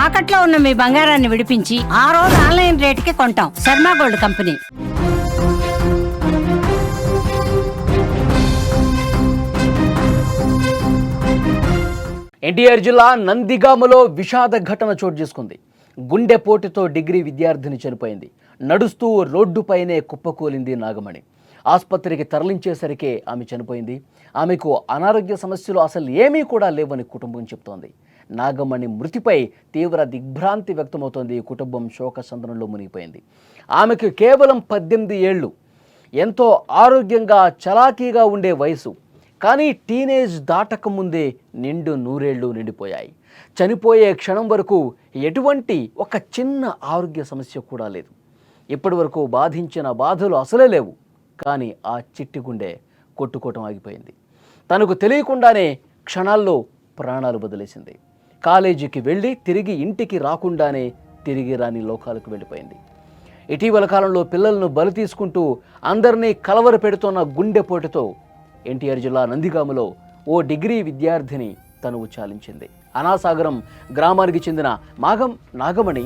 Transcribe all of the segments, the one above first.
తాకట్లో ఉన్న మీ బంగారాన్ని విడిపించి ఆ రోజు ఆన్లైన్ రేటుకి కొంటాం. Sharma gold company. ఎన్టీఆర్ జిల్లా నందిగామలో విషాద ఘటన చోటు చేసుకుంది. గుండెపోటుతో డిగ్రీ విద్యార్థిని చనిపోయింది. నడుస్తూ రోడ్డుపైనే కుప్పకూలింది నాగమణి. ఆసుపత్రికి తరలించేసరికే ఆమె చనిపోయింది. ఆమెకు అనారోగ్య సమస్యలు అసలు ఏమీ కూడా లేవని కుటుంబం చెబుతోంది. నాగమణి మృతిపై తీవ్ర దిగ్భ్రాంతి వ్యక్తమవుతోంది. కుటుంబం శోకసంద్రంలో మునిగిపోయింది. ఆమెకు కేవలం 18 ఏళ్ళు. ఎంతో ఆరోగ్యంగా చలాకీగా ఉండే వయసు. కానీ టీనేజ్ దాటకముందే నిండు 100 ఏళ్ళు నిండిపోయాయి. చనిపోయే క్షణం వరకు ఎటువంటి ఒక చిన్న ఆరోగ్య సమస్య కూడా లేదు. ఇప్పటి వరకు బాధించిన బాధలు అసలే లేవు. కానీ ఆ చిట్టి గుండె కొట్టుకోవటం ఆగిపోయింది. తనకు తెలియకుండానే క్షణాల్లో ప్రాణాలు వదిలేసింది. కాలేజీకి వెళ్ళి తిరిగి ఇంటికి రాకుండానే తిరిగి రాని లోకాలకు వెళ్ళిపోయింది. ఇటీవల కాలంలో పిల్లలను బలి తీసుకుంటూ అందరినీ కలవర పెడుతున్న గుండెపోటుతో ఎన్టీఆర్ జిల్లా నందిగామలో ఓ డిగ్రీ విద్యార్థిని తనువు చాలించింది. అనాసాగరం గ్రామానికి చెందిన నాగమణి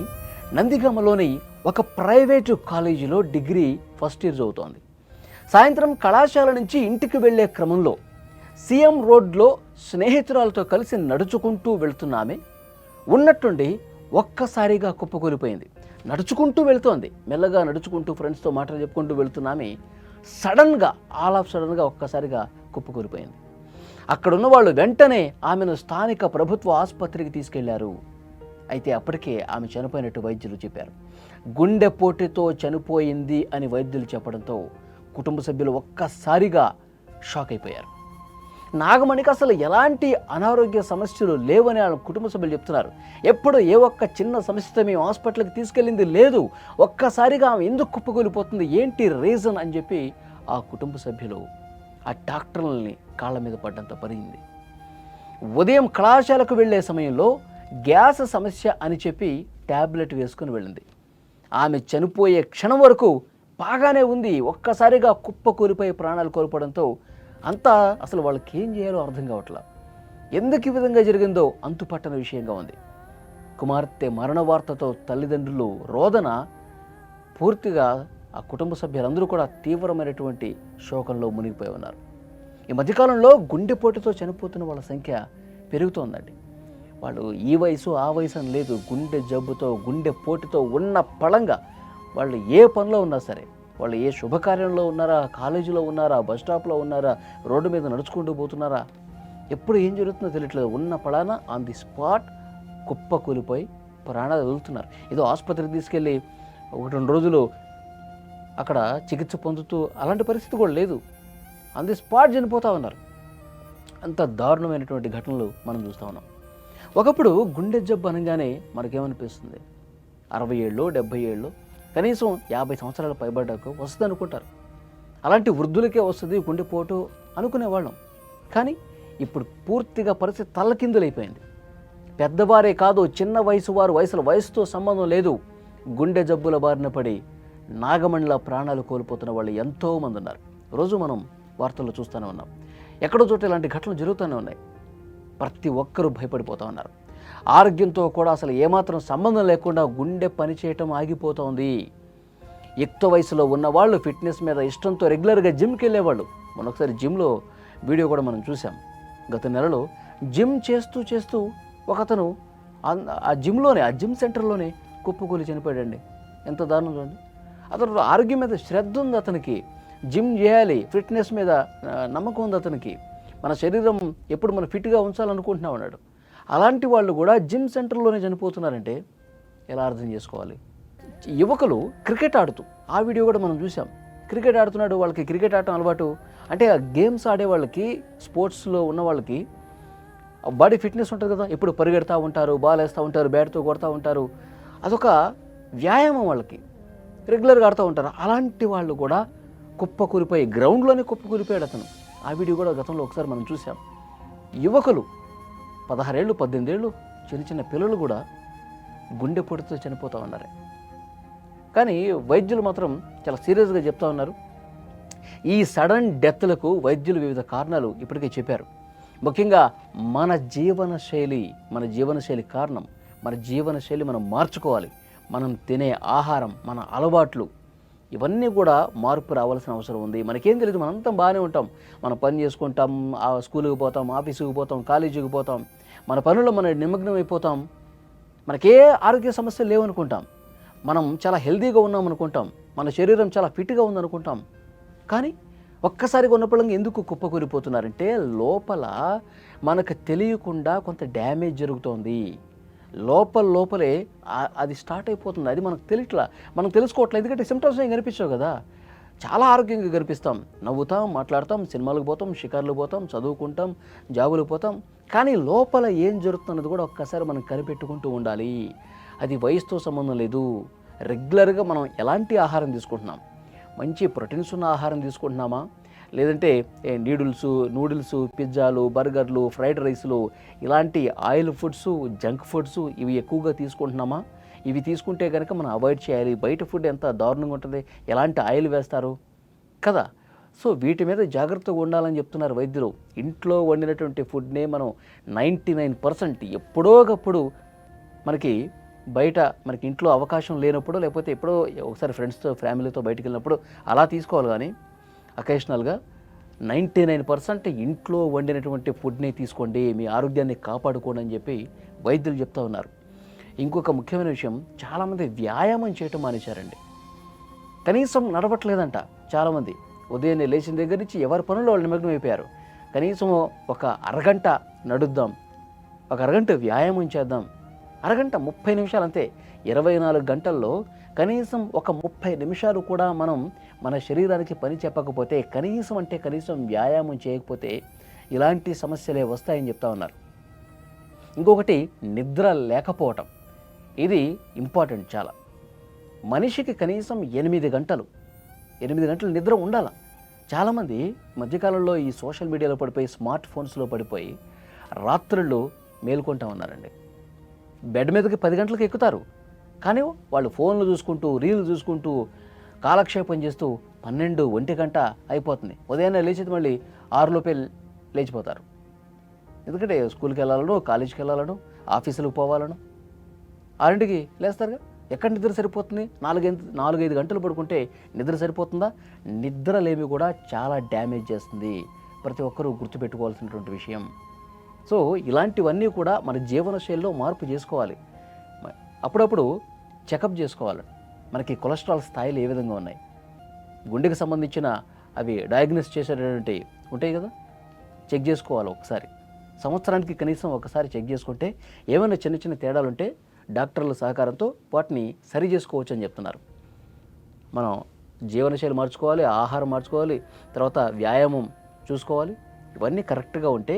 నందిగామలోని ఒక ప్రైవేటు కాలేజీలో డిగ్రీ ఫస్ట్ ఇయర్ చదువుతోంది. సాయంత్రం కళాశాల నుంచి ఇంటికి వెళ్లే క్రమంలో సీఎం రోడ్లో స్నేహితురాలతో కలిసి నడుచుకుంటూ వెళ్తున్న ఆమె ఉన్నట్టుండి ఒక్కసారిగా కుప్పకూలిపోయింది. నడుచుకుంటూ వెళ్తోంది. మెల్లగా నడుచుకుంటూ ఫ్రెండ్స్తో మాటలు చెప్పుకుంటూ వెళ్తున్న ఆమె సడన్గా ఒక్కసారిగా కుప్పకూలిపోయింది. అక్కడున్న వాళ్ళు వెంటనే ఆమెను స్థానిక ప్రభుత్వ ఆసుపత్రికి తీసుకెళ్లారు. అయితే అప్పటికే ఆమె చనిపోయినట్టు వైద్యులు చెప్పారు. గుండెపోటుతో చనిపోయింది అని వైద్యులు చెప్పడంతో కుటుంబ సభ్యులు ఒక్కసారిగా షాక్ అయిపోయారు. నాగమణికి అసలు ఎలాంటి అనారోగ్య సమస్యలు లేవని ఆ కుటుంబ సభ్యులు చెప్తున్నారు. ఎప్పుడు ఏ ఒక్క చిన్న సమస్యతో మేము హాస్పిటల్కి తీసుకెళ్ళింది లేదు. ఒక్కసారిగా ఆమె ఎందుకు కుప్పకూలిపోతుంది, ఏంటి రీజన్ అని చెప్పి ఆ కుటుంబ సభ్యులు ఆ డాక్టర్లని కాళ్ళ మీద పడ్డంత పరిగింది. ఉదయం కళాశాలకు వెళ్లే సమయంలో గ్యాస్ సమస్య అని చెప్పి ట్యాబ్లెట్ వేసుకుని వెళ్ళింది. ఆమె చనిపోయే క్షణం వరకు బాగానే ఉంది. ఒక్కసారిగా కుప్పకూలిపోయి ప్రాణాలు కోల్పోవడంతో అంతా అసలు వాళ్ళకి ఏం చేయాలో అర్థం కావట్లా. ఎందుకు ఈ విధంగా జరిగిందో అంతుపట్టని విషయంగా ఉంది. కుమార్తె మరణ వార్తతో తల్లిదండ్రులు రోదన పూర్తిగా ఆ కుటుంబ సభ్యులందరూ కూడా తీవ్రమైనటువంటి శోకంలో మునిగిపోయి ఉన్నారు. ఈ మధ్యకాలంలో గుండెపోటుతో చనిపోతున్న వాళ్ళ సంఖ్య పెరుగుతోందండి. వాళ్ళు ఈ వయసు ఆ వయసు అని లేదు. గుండె జబ్బుతో గుండెపోటుతో ఉన్న పళంగా వాళ్ళు ఏ పనిలో ఉన్నా సరే, వాళ్ళు ఏ శుభకార్యంలో ఉన్నారా, కాలేజీలో ఉన్నారా, బస్ స్టాప్లో ఉన్నారా, రోడ్డు మీద నడుచుకుంటూ పోతున్నారా, ఎప్పుడు ఏం జరుగుతుందో తెలియట్లేదు. ఉన్న పళాన ఆన్ ది స్పాట్ కుప్పకూలిపోయి ప్రాణాలు వదులుతున్నారు. ఏదో ఆసుపత్రికి తీసుకెళ్ళి 1-2 రోజులు అక్కడ చికిత్స పొందుతూ అలాంటి పరిస్థితి కూడా లేదు. ఆన్ ది స్పాట్ చనిపోతూ ఉన్నారు. అంత దారుణమైనటువంటి ఘటనలు మనం చూస్తూ ఉన్నాం. ఒకప్పుడు గుండె జబ్బు అనగానే మనకేమనిపిస్తుంది, 60 ఏళ్ళు 70 ఏళ్ళు కనీసం 50 సంవత్సరాలు పైబడ్డాక వస్తుంది అనుకుంటారు. అలాంటి వృద్ధులకే వస్తుంది గుండెపోటు అనుకునేవాళ్ళం. కానీ ఇప్పుడు పూర్తిగా పరిస్థితి తల్లకిందులైపోయింది. పెద్దవారే కాదు, చిన్న వయసు వారు, వయసుతో సంబంధం లేదు, గుండె జబ్బుల బారిన పడి నాగమణిలా ప్రాణాలు కోల్పోతున్న వాళ్ళు ఎంతోమంది ఉన్నారు. రోజు మనం వార్తల్లో చూస్తూనే ఉన్నాం. ఎక్కడో చోట ఇలాంటి ఘటనలు జరుగుతూనే ఉన్నాయి. ప్రతి ఒక్కరూ భయపడిపోతూ ఉన్నారు. ఆరోగ్యంతో కూడా అసలు ఏమాత్రం సంబంధం లేకుండా గుండె పనిచేయటం ఆగిపోతోంది. యుక్త వయసులో ఉన్నవాళ్ళు ఫిట్నెస్ మీద ఇష్టంతో రెగ్యులర్గా జిమ్కి వెళ్ళేవాళ్ళు. మనం ఒకసారి జిమ్లో వీడియో కూడా మనం చూసాం. గత నెలలో జిమ్ చేస్తూ ఒకతను ఆ జిమ్ సెంటర్లోనే కుప్పకూలి చనిపోయాడండి. ఎంత దారుణం చూడండి. అతను ఆరోగ్యం మీద శ్రద్ధ ఉంది, అతనికి జిమ్ చేయాలి, ఫిట్నెస్ మీద నమ్మకం ఉంది అతనికి, మన శరీరం ఎప్పుడు మనం ఫిట్గా ఉంచాలనుకుంటున్నాం అన్నాడు. అలాంటి వాళ్ళు కూడా జిమ్ సెంటర్లోనే చనిపోతున్నారంటే ఎలా అర్థం చేసుకోవాలి? యువకులు క్రికెట్ ఆడుతూ, ఆ వీడియో కూడా మనం చూసాం. క్రికెట్ ఆడుతున్నాడు, వాళ్ళకి క్రికెట్ ఆడటం అలవాటు. అంటే ఆ గేమ్స్ ఆడే వాళ్ళకి, స్పోర్ట్స్లో ఉన్న వాళ్ళకి బాడీ ఫిట్నెస్ ఉంటుంది కదా, ఎప్పుడు పరిగెడతా ఉంటారు, బాల్ వేస్తూ ఉంటారు, బ్యాట్తో కొడతా ఉంటారు. అదొక వ్యాయామం వాళ్ళకి, రెగ్యులర్గా ఆడుతూ ఉంటారు. అలాంటి వాళ్ళు కూడా కుప్పకూలిపోయి గ్రౌండ్లోనే కుప్పకూలిపోయాడు అతను. ఆ వీడియో కూడా గతంలో ఒకసారి మనం చూసాం. యువకులు 16 ఏళ్ళు 18 ఏళ్ళు చిన్న పిల్లలు కూడా గుండెపోటుతో చనిపోతూ ఉన్నారు. కానీ వైద్యులు మాత్రం చాలా సీరియస్గా చెప్తా ఉన్నారు. ఈ సడన్ డెత్లకు వైద్యులు వివిధ కారణాలు ఇప్పటికే చెప్పారు. ముఖ్యంగా మన జీవనశైలి కారణం. మన జీవనశైలి మనం మార్చుకోవాలి. మనం తినే ఆహారం, మన అలవాట్లు ఇవన్నీ కూడా మార్పు రావాల్సిన అవసరం ఉంది. మనకేం తెలియదు, మనంతా బాగానే ఉంటాం. మనం పని చేసుకుంటాం, స్కూల్కి పోతాం, ఆఫీసుకి పోతాం, కాలేజీకి పోతాం, మన పనుల్లో మనం నిమగ్నం అయిపోతాం. మనకే ఆరోగ్య సమస్యలు లేవనుకుంటాం, మనం చాలా హెల్తీగా ఉన్నాం అనుకుంటాం, మన శరీరం చాలా ఫిట్గా ఉందనుకుంటాం. కానీ ఒక్కసారిగా ఉన్నప్పుడు ఎందుకు కుప్పకూలిపోతున్నారంటే లోపల మనకు తెలియకుండా కొంత డ్యామేజ్ జరుగుతోంది. లోపలే అది స్టార్ట్ అయిపోతుంది. అది మనకు తెలియట్లా, మనం తెలుసుకోవట్లేదు. ఎందుకంటే సిమ్టమ్స్ ఏం కనిపించవు కదా. చాలా ఆరోగ్యంగా కనిపిస్తాం, నవ్వుతాం, మాట్లాడతాం, సినిమాలకు పోతాం, షికార్లకు పోతాం, చదువుకుంటాం, జాబులకు పోతాం. కానీ లోపల ఏం జరుగుతున్నది కూడా ఒక్కసారి మనం కనిపెట్టుకుంటూ ఉండాలి. అది వయసుతో సంబంధం లేదు. రెగ్యులర్గా మనం ఎలాంటి ఆహారం తీసుకుంటున్నాం, మంచి ప్రోటీన్స్ ఉన్న ఆహారం తీసుకుంటున్నామా, లేదంటే నూడిల్స్, పిజ్జాలు, బర్గర్లు, ఫ్రైడ్ రైస్లు ఇలాంటి ఆయిల్ ఫుడ్స్, జంక్ ఫుడ్స్ ఇవి ఎక్కువగా తీసుకుంటున్నామా? ఇవి తీసుకుంటే కనుక మనం అవాయిడ్ చేయాలి. బయట ఫుడ్ ఎంత దారుణంగా ఉంటుంది, ఎలాంటి ఆయిల్ వేస్తారు కదా. సో వీటి మీద జాగ్రత్తగా ఉండాలని చెప్తున్నారు వైద్యులు. ఇంట్లో వండినటువంటి ఫుడ్నే మనం 99% ఎప్పుడోకప్పుడు మనకి ఇంట్లో అవకాశం లేనప్పుడు, లేకపోతే ఎప్పుడో ఒకసారి ఫ్రెండ్స్తో ఫ్యామిలీతో బయటికి వెళ్ళినప్పుడు అలా తీసుకోవాలి. కానీ అకేషనల్గా 99% ఇంట్లో వండినటువంటి ఫుడ్ని తీసుకోండి, మీ ఆరోగ్యాన్ని కాపాడుకోండి అని చెప్పి వైద్యులు చెప్తా ఉన్నారు. ఇంకొక ముఖ్యమైన విషయం, చాలామంది వ్యాయామం చేయటం మానేశారండి. కనీసం నడవట్లేదంట చాలామంది. ఉదయాన్నే లేచిన దగ్గర నుంచి ఎవరి పనుల్లో వాళ్ళు నిమగ్నం అయిపోయారు. కనీసం ఒక అరగంట నడుద్దాం, ఒక అరగంట వ్యాయామం చేద్దాం, అరగంట 30 నిమిషాలు అంతే. 24 గంటల్లో కనీసం ఒక 30 నిమిషాలు కూడా మనం మన శరీరానికి పని చెప్పకపోతే, కనీసం వ్యాయామం చేయకపోతే ఇలాంటి సమస్యలే వస్తాయని చెప్తా ఉన్నారు. ఇంకొకటి, నిద్ర లేకపోవటం. ఇది ఇంపార్టెంట్ చాలా. మనిషికి కనీసం 8 గంటలు నిద్ర ఉండాలి. చాలామంది మధ్యకాలంలో ఈ సోషల్ మీడియాలో పడిపోయి, స్మార్ట్ ఫోన్స్లో పడిపోయి రాత్రుళ్ళు మేల్కొంటా ఉన్నారండి. బెడ్ మీదకి 10 గంటలకు ఎక్కుతారు, కానీ వాళ్ళు ఫోన్లు చూసుకుంటూ, రీల్లు చూసుకుంటూ, కాలక్షేపం చేస్తూ 12-1 గంట అయిపోతుంది. ఉదయాన్నే లేచేది మళ్ళీ 6 లోపే లేచిపోతారు. ఎందుకంటే స్కూల్కి వెళ్ళాలను, కాలేజీకి వెళ్ళాలను, ఆఫీసులకు పోవాలను. 6ంటికి లేస్తారుగా. ఎక్కడ నిద్ర సరిపోతుంది? 4-5 గంటలు పడుకుంటే నిద్ర సరిపోతుందా? నిద్రలేమి కూడా చాలా డ్యామేజ్ చేస్తుంది. ప్రతి ఒక్కరూ గుర్తుపెట్టుకోవాల్సినటువంటి విషయం. సో ఇలాంటివన్నీ కూడా మన జీవనశైలిలో మార్పు చేసుకోవాలి. అప్పుడప్పుడు చెకప్ చేసుకోవాలి. మనకి కొలెస్ట్రాల్ స్థాయిలు ఏ విధంగా ఉన్నాయి, గుండెకి సంబంధించిన అవి డయాగ్నోస్ చేసేటటువంటి ఉంటాయి కదా, చెక్ చేసుకోవాలి ఒకసారి. సంవత్సరానికి కనీసం ఒకసారి చెక్ చేసుకుంటే ఏమైనా చిన్న చిన్న తేడాలు ఉంటే డాక్టర్ల సహకారంతో వాటిని సరి చేసుకోవచ్చు అని చెప్తున్నారు. మనం జీవనశైలి మార్చుకోవాలి, ఆహారం మార్చుకోవాలి, తర్వాత వ్యాయామం చూసుకోవాలి. ఇవన్నీ కరెక్ట్గా ఉంటే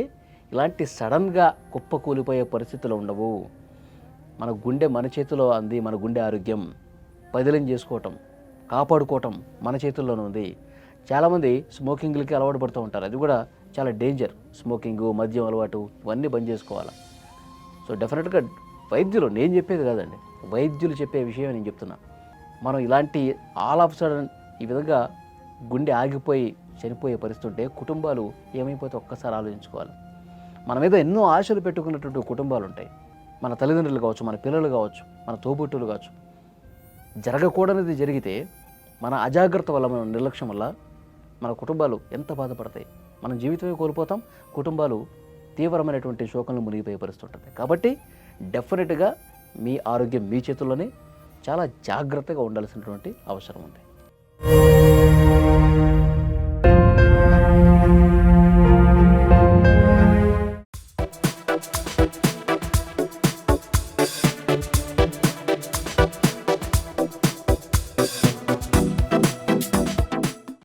ఇలాంటి సడన్గా కుప్పకూలిపోయే పరిస్థితులు ఉండవు. మన గుండె మన చేతిలో ఉంది. మన గుండె ఆరోగ్యం పదిలం చేసుకోవటం, కాపాడుకోవటం మన చేతుల్లోనే ఉంది. చాలామంది స్మోకింగ్లకి అలవాటు పడుతూ ఉంటారు. అది కూడా చాలా డేంజర్. స్మోకింగు, మద్యం అలవాటు ఇవన్నీ బంద్ చేసుకోవాలి. సో డెఫినెట్గా వైద్యులు, నేను చెప్పేది కాదండి, వైద్యులు చెప్పే విషయం నేను చెప్తున్నా. మనం ఇలాంటి ఆల్ ఆఫ్ సడన్ ఈ విధంగా గుండె ఆగిపోయి చనిపోయే పరిస్థితి ఉంటే కుటుంబాలు ఏమైపోతే ఒక్కసారి ఆలోచించుకోవాలి. మన మీద ఎన్నో ఆశలు పెట్టుకున్నటువంటి కుటుంబాలు ఉంటాయి. మన తల్లిదండ్రులు కావచ్చు, మన పిల్లలు కావచ్చు, మన తోబుట్టులు కావచ్చు. జరగకూడనిది జరిగితే మన అజాగ్రత్త వల్ల, మన నిర్లక్ష్యం వల్ల మన కుటుంబాలు ఎంత బాధపడతాయి. మన జీవితమే కోల్పోతాం, కుటుంబాలు తీవ్రమైనటువంటి శోకంలో మునిగిపోయే పరిస్థితి ఉంటుంది. కాబట్టి డెఫినెట్గా మీ ఆరోగ్యం మీ చేతుల్లోనే, చాలా జాగ్రత్తగా ఉండాల్సినటువంటి అవసరం ఉంది.